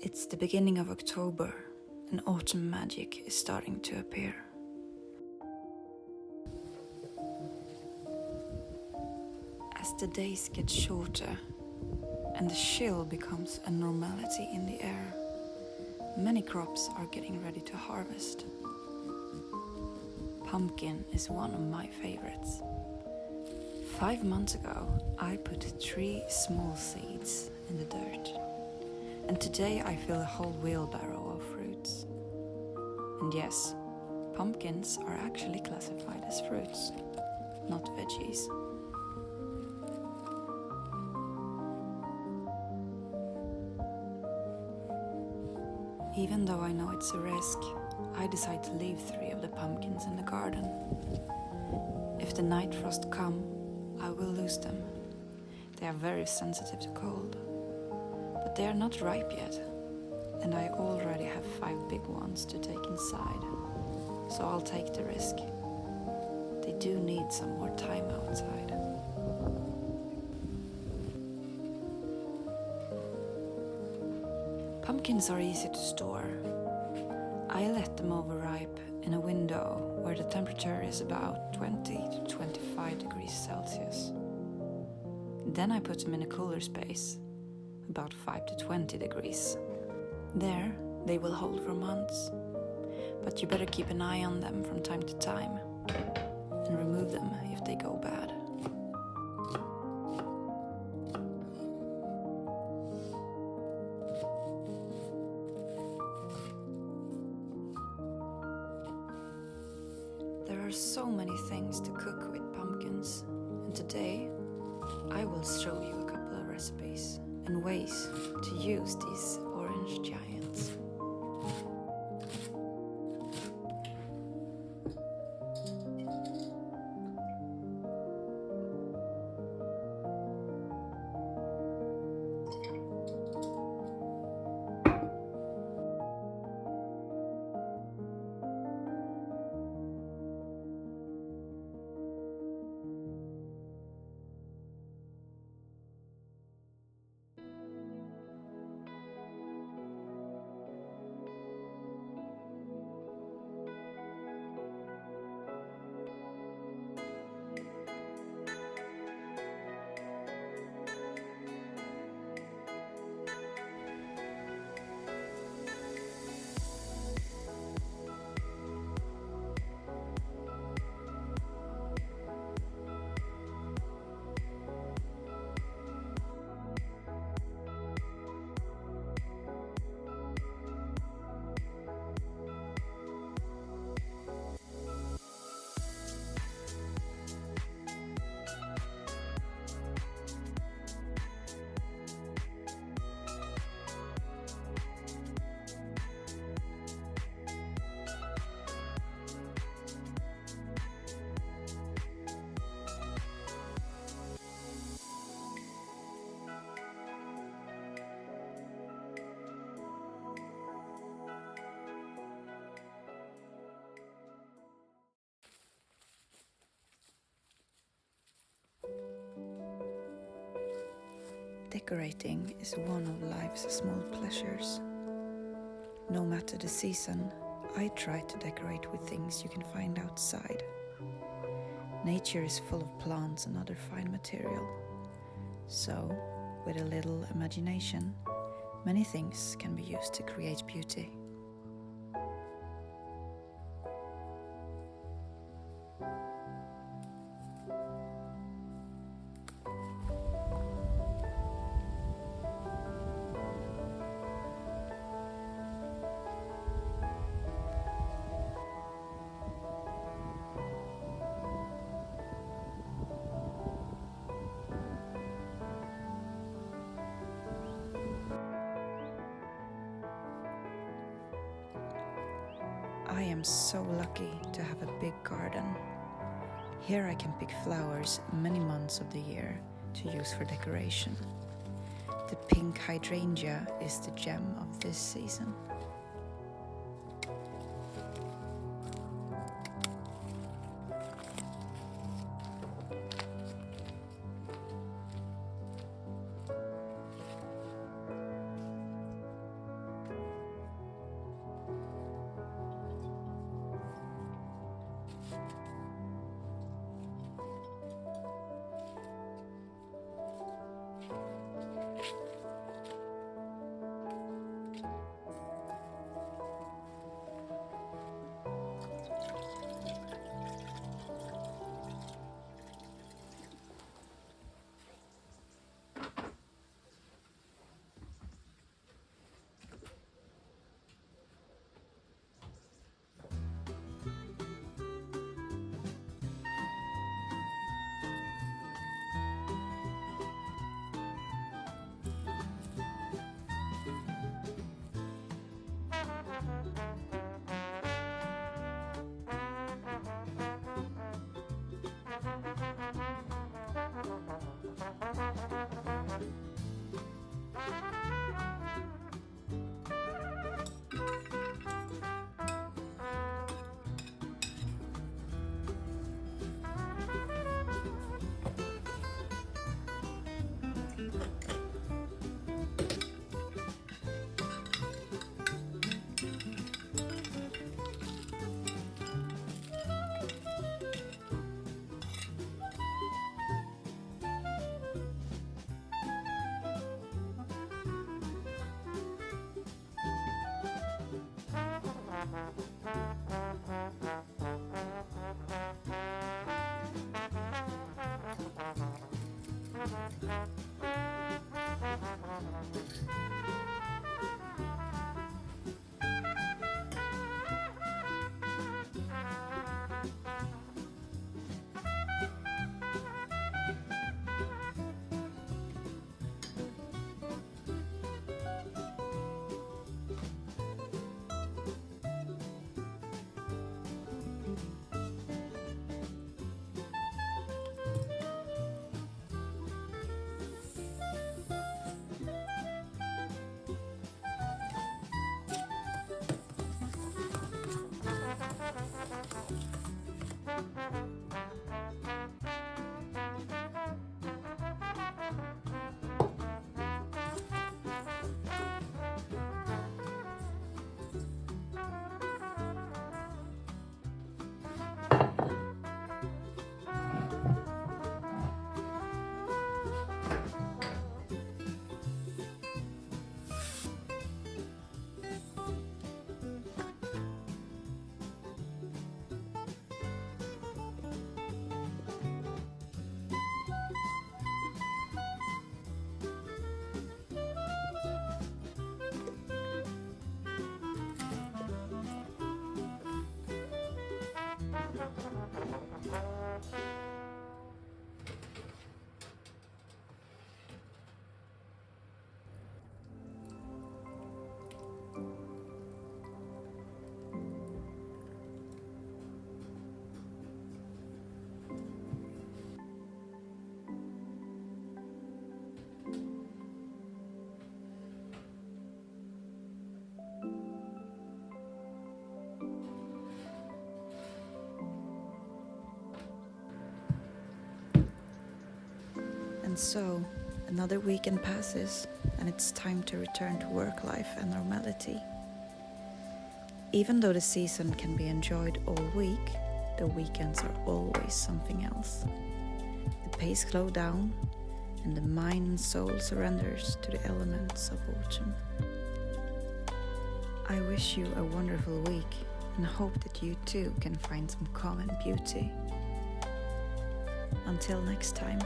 It's the beginning of October and autumn magic is starting to appear. As the days get shorter and the chill becomes a normality in the air, many crops are getting ready to harvest. Pumpkin is one of my favorites. 5 months ago, I put 3 small seeds in the dirt. And today I fill a whole wheelbarrow of fruits. And yes, pumpkins are actually classified as fruits, not veggies. Even though I know it's a risk, I decide to leave 3 of the pumpkins in the garden. If the night frost come, I will lose them. They are very sensitive to cold. But they are not ripe yet, and I already have 5 big ones to take inside, so I'll take the risk. They do need some more time outside. Pumpkins are easy to store. I let them overripe in a window where the temperature is about 20 to 25 degrees Celsius. Then I put them in a cooler space, about 5 to 20 degrees. There, they will hold for months, but you better keep an eye on them from time to time and remove them if they go bad. There are so many things to cook with pumpkins, and today I will show you a couple of recipes and ways to use these orange giants. Decorating is one of life's small pleasures. No matter the season, I try to decorate with things you can find outside. Nature is full of plants and other fine material. So, with a little imagination, many things can be used to create beauty. I am so lucky to have a big garden. Here I can pick flowers many months of the year to use for decoration. The pink hydrangea is the gem of this season. so, another weekend passes, and it's time to return to work life and normality. Even though the season can be enjoyed all week, the weekends are always something else. The pace slows down, and the mind and soul surrenders to the elements of autumn. I wish you a wonderful week and hope that you too can find some calm and beauty. Until next time.